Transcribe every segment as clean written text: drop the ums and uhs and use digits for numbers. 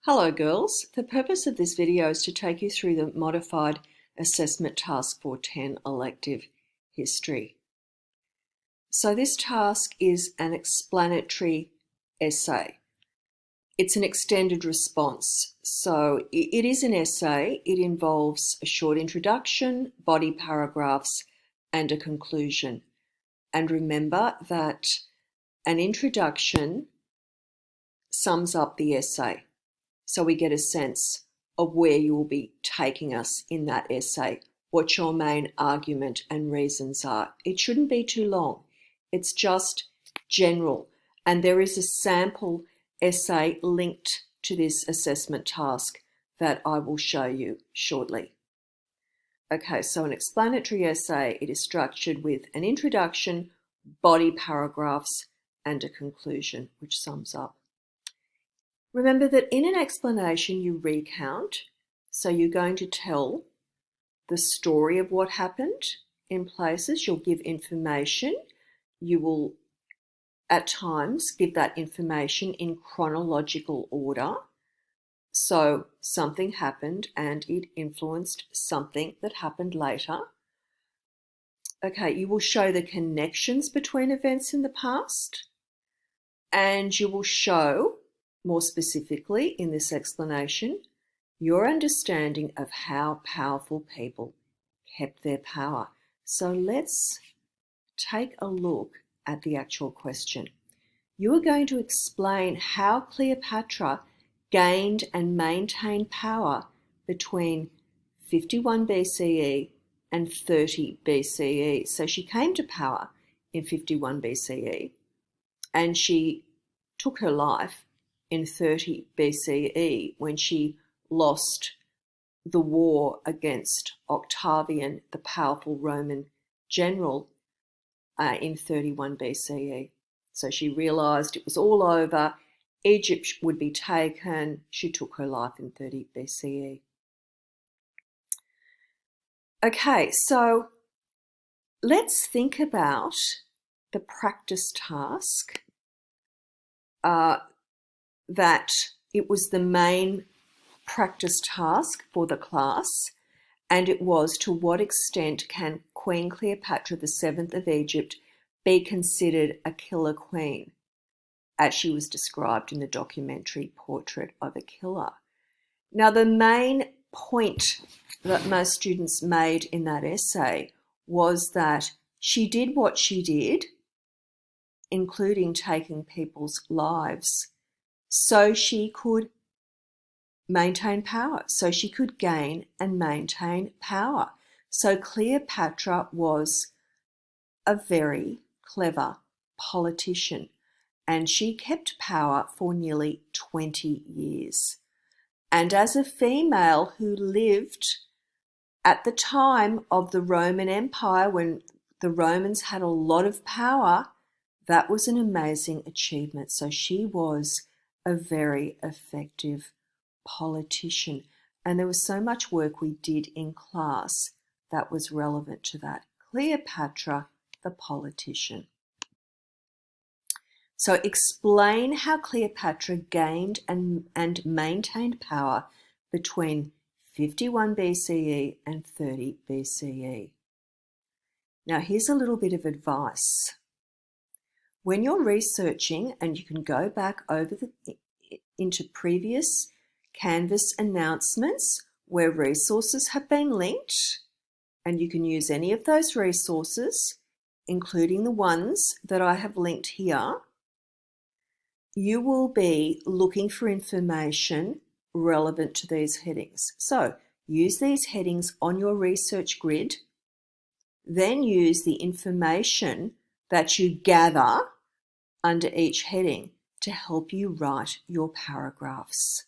Hello girls, the purpose of this video is to take you through the modified assessment task for 10 elective history. So this task is an explanatory essay. It's an extended response. So it is an essay. It involves a short introduction, body paragraphs, and a conclusion. And remember that an introduction sums up the essay. So we get a sense of where you will be taking us in that essay, what your main argument and reasons are. It shouldn't be too long. It's just general. And there is a sample essay linked to this assessment task that I will show you shortly. Okay, so an explanatory essay, it is structured with an introduction, body paragraphs, and a conclusion, which sums up. Remember that in an explanation you recount, so you're going to tell the story of what happened in places. You'll give information. You will at times give that information in chronological order. So something happened and it influenced something that happened later. Okay, you will show the connections between events in the past, and you will show, more specifically in this explanation, your understanding of how powerful people kept their power. So let's take a look at the actual question. You are going to explain how Cleopatra gained and maintained power between 51 BCE and 30 BCE. So she came to power in 51 BCE and she took her life in 30 BCE when she lost the war against Octavian, the powerful Roman general, in 31 BCE. So she realised it was all over, Egypt would be taken. She took her life in 30 BCE. Okay, so let's think about the practice task that it was the main practice task for the class, and it was, to what extent can Queen Cleopatra VII of Egypt be considered a killer queen, as she was described in the documentary Portrait of a Killer. Now, the main point that most students made in that essay was that she did what she did, including taking people's lives, so she could maintain power, so she could gain and maintain power. So Cleopatra was a very clever politician, and she kept power for nearly 20 years. And as a female who lived at the time of the Roman Empire, when the Romans had a lot of power, that was an amazing achievement. So she was a very effective politician. And there was so much work we did in class that was relevant to that. Cleopatra, the politician. So explain how Cleopatra gained and maintained power between 51 BCE and 30 BCE. Now here's a little bit of advice. When you're researching, and you can go back over into previous Canvas announcements where resources have been linked, and you can use any of those resources, including the ones that I have linked here, you will be looking for information relevant to these headings. So use these headings on your research grid, then use the information that you gather under each heading to help you write your paragraphs.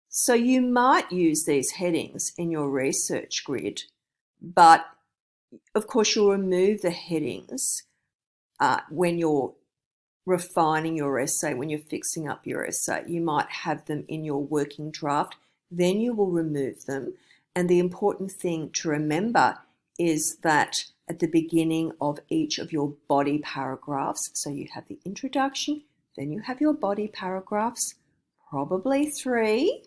So you might use these headings in your research grid, but of course you'll remove the headings when you're refining your essay, when you're fixing up your essay. You might have them in your working draft, then you will remove them. And the important thing to remember is that at the beginning of each of your body paragraphs, so you have the introduction, then you have your body paragraphs, probably 3.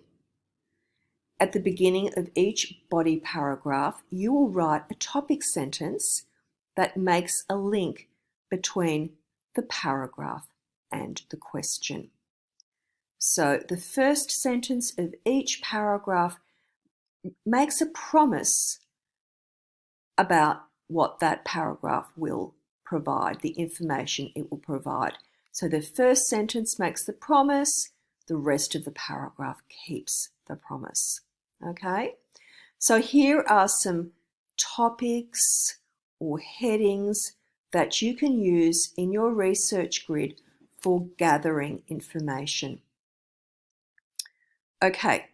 At the beginning of each body paragraph, you will write a topic sentence that makes a link between the paragraph and the question. So the first sentence of each paragraph makes a promise about what that paragraph will provide, the information it will provide. So the first sentence makes the promise, the rest of the paragraph keeps the promise. Okay? So here are some topics or headings that you can use in your research grid for gathering information. Okay.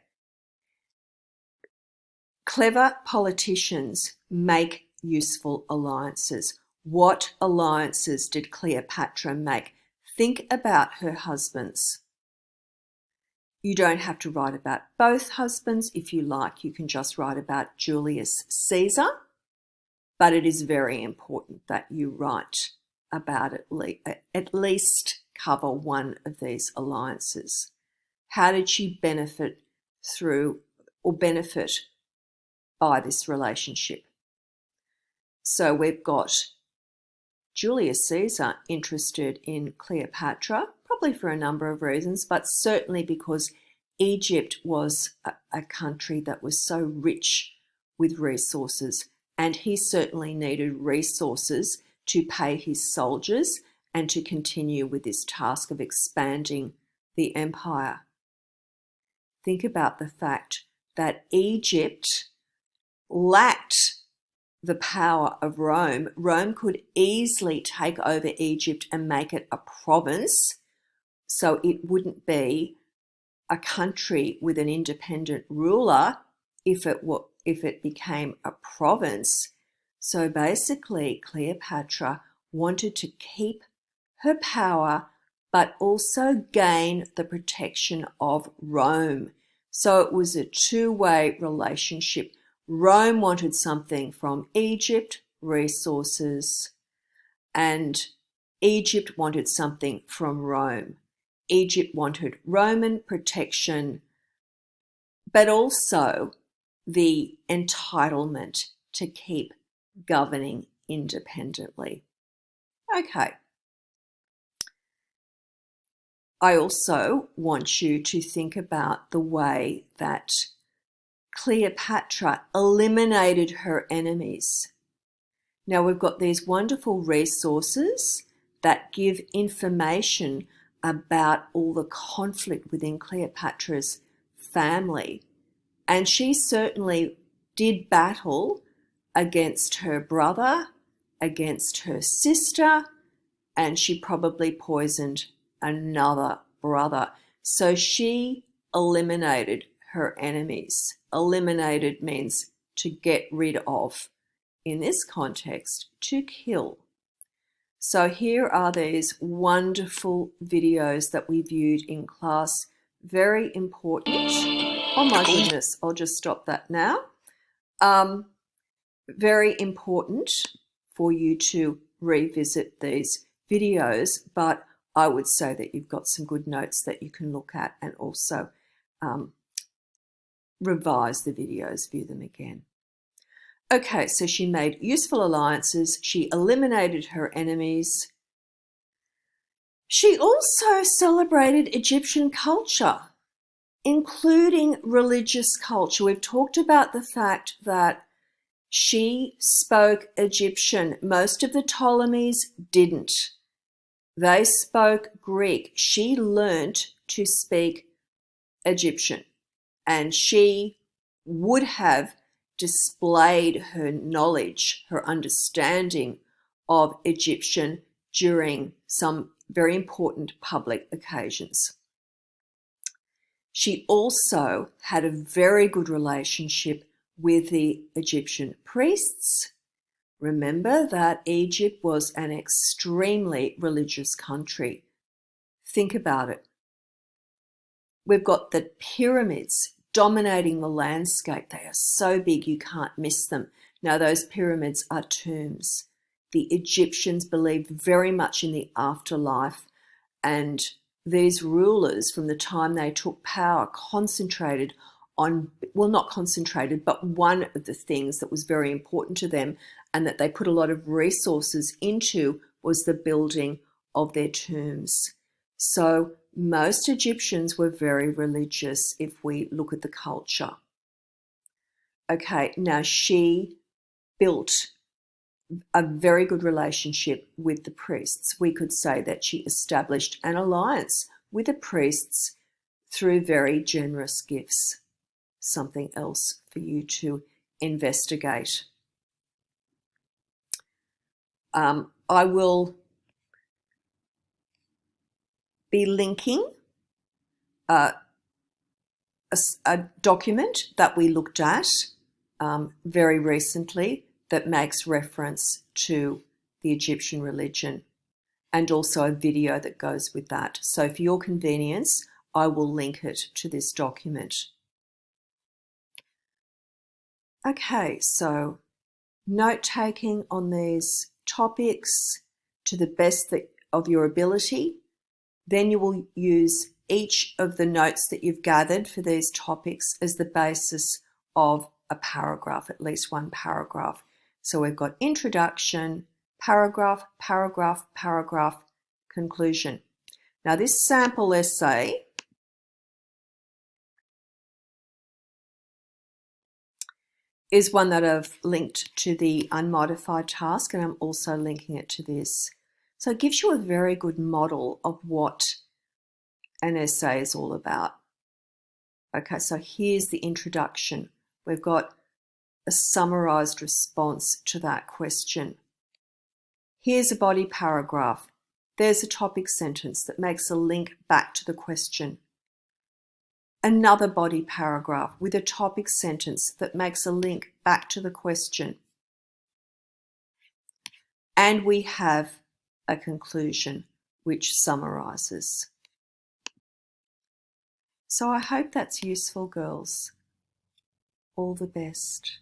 Clever politicians make useful alliances. What alliances did Cleopatra make? Think about her husbands. You don't have to write about both husbands. If you like, you can just write about Julius Caesar. But it is very important that you write about at least cover one of these alliances. How did she benefit by this relationship? So we've got Julius Caesar interested in Cleopatra, probably for a number of reasons, but certainly because Egypt was a country that was so rich with resources, and he certainly needed resources to pay his soldiers and to continue with this task of expanding the empire. Think about the fact that Egypt lacked the power of Rome. Rome could easily take over Egypt and make it a province, so it wouldn't be a country with an independent ruler if it became a province. So basically, Cleopatra wanted to keep her power but also gain the protection of Rome. So it was a two-way relationship. Rome wanted something from Egypt, resources, and Egypt wanted something from Rome. Egypt wanted Roman protection, but also the entitlement to keep governing independently. Okay. I also want you to think about the way that Cleopatra eliminated her enemies. Now we've got these wonderful resources that give information about all the conflict within Cleopatra's family. And she certainly did battle against her brother, against her sister, and she probably poisoned another brother. So she eliminated her enemies. Eliminated means to get rid of. In this context, to kill. So here are these wonderful videos that we viewed in class. Very important. Oh my goodness, I'll just stop that now. Very important for you to revisit these videos, but I would say that you've got some good notes that you can look at and also revise the videos, view them again. Okay, so she made useful alliances. She eliminated her enemies. She also celebrated Egyptian culture, including religious culture. We've talked about the fact that she spoke Egyptian. Most of the Ptolemies didn't. They spoke Greek. She learnt to speak Egyptian, and she would have displayed her knowledge, her understanding of Egyptian during some very important public occasions. She also had a very good relationship with the Egyptian priests. Remember that Egypt was an extremely religious country. Think about it. We've got the pyramids dominating the landscape. They are so big you can't miss them. Now, those pyramids are tombs. The Egyptians believed very much in the afterlife, and these rulers, from the time they took power, concentrated on, well, not concentrated, but one of the things that was very important to them and that they put a lot of resources into was the building of their tombs. So most Egyptians were very religious if we look at the culture. Okay, now she built a very good relationship with the priests. We could say that she established an alliance with the priests through very generous gifts. Something else for you to investigate. I will be linking a document that we looked at very recently that makes reference to the Egyptian religion, and also a video that goes with that. So for your convenience, I will link it to this document. Okay, so note-taking on these topics to the best of your ability. Then you will use each of the notes that you've gathered for these topics as the basis of a paragraph, at least one paragraph. So we've got introduction, paragraph, paragraph, paragraph, conclusion. Now this sample essay is one that I've linked to the unmodified task, and I'm also linking it to this. So it gives you a very good model of what an essay is all about. Okay, so here's the introduction. We've got a summarized response to that question. Here's a body paragraph. There's a topic sentence that makes a link back to the question. Another body paragraph with a topic sentence that makes a link back to the question. And we have a conclusion which summarizes. So I hope that's useful, girls. All the best.